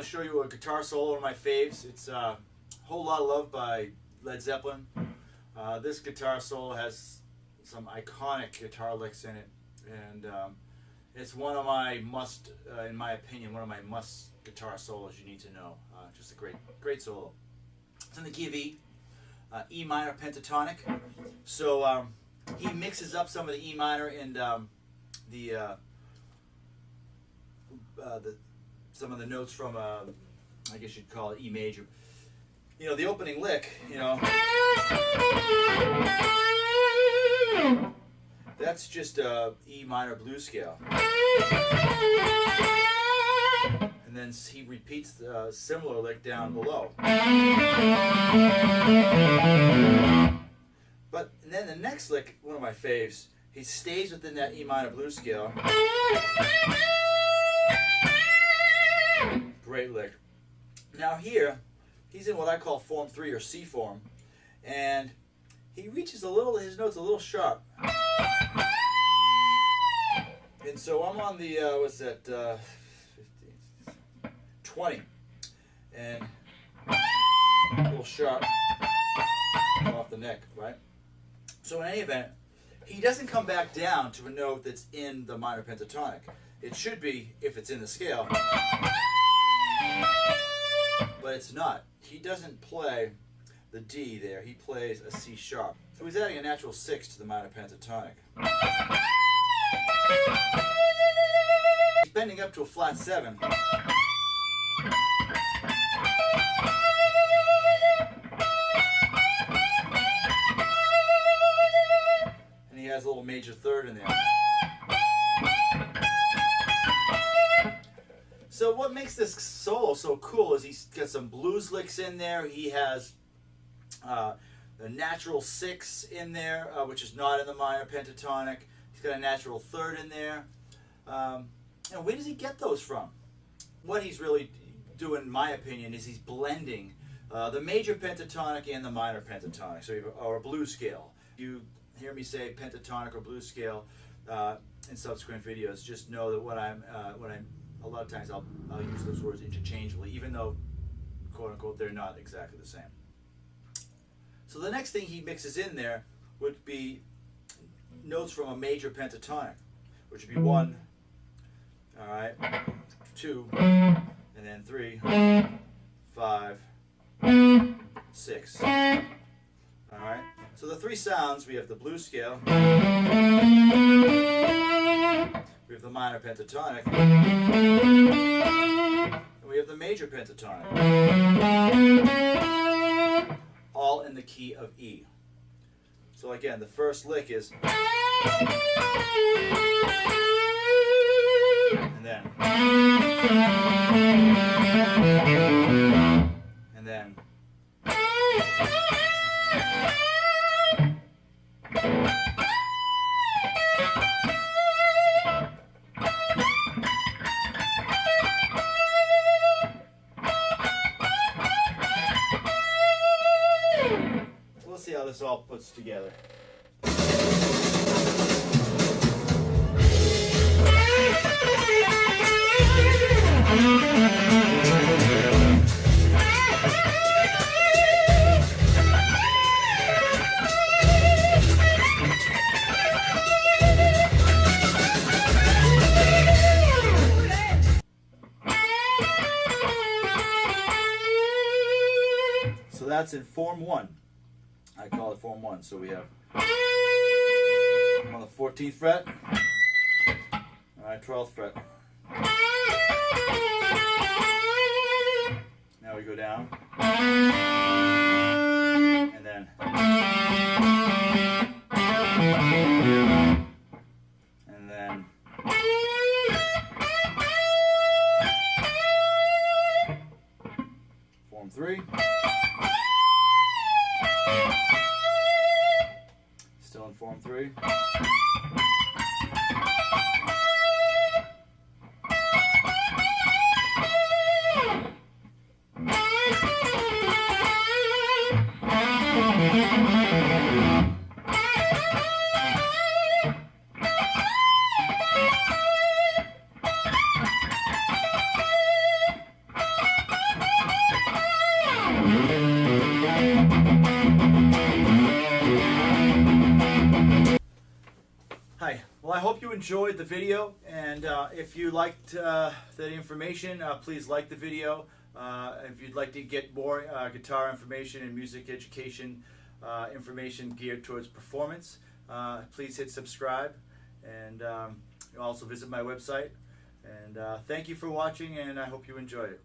to show you a guitar solo, one of my faves. It's a Whole Lotta Love by Led Zeppelin. This guitar solo has some iconic guitar licks in it, and it's one of my must, in my opinion, one of my must guitar solos you need to know. Just a great solo. It's in the key of E, E minor pentatonic. So he mixes up some of the E minor and some of the notes from I guess you'd call it E major. You know, the opening lick, you know, that's just a E minor blues scale. And then he repeats the similar lick down below. But then the next lick, one of my faves, he stays within that E minor blues scale. Great lick. Now here, he's in what I call form 3 or C form, and he reaches his note's a little sharp. And so I'm on the, what's that, 15, 20, and a little sharp off the neck, right? So in any event, he doesn't come back down to a note that's in the minor pentatonic. It should be if it's in the scale, but it's not. He doesn't play the D there, he plays a C sharp. So he's adding a natural 6 to the minor pentatonic. He's bending up to a flat 7. And he has a little major third in there. So what makes this solo so cool is he's got some blues licks in there. He has the natural 6 in there, which is not in the minor pentatonic. He's got a natural third in there. And where does he get those from? What he's really doing, in my opinion, is he's blending the major pentatonic and the minor pentatonic, or a blues scale. You hear me say pentatonic or blues scale in subsequent videos, just know that what I'm a lot of times I'll use those words interchangeably, even though, quote unquote, they're not exactly the same. So the next thing he mixes in there would be notes from a major pentatonic, which would be 1, all right, 2, and then 3, 5, 6. All right. So the 3 sounds, we have the blues scale, we have the minor pentatonic, and we have the major pentatonic, all in the key of E. So again, the first lick is, and then, and then, we'll see how this all puts together. So that's in form 1. I call it form 1. So we have, I'm on the 14th fret, all right, 12th fret. Now we go down, and then, and then, form 3. Still in form 3. Hi. Well, I hope you enjoyed the video, and if you liked that information, please like the video. If you'd like to get more guitar information and music education information geared towards performance, please hit subscribe, and also visit my website. And thank you for watching, and I hope you enjoyed it.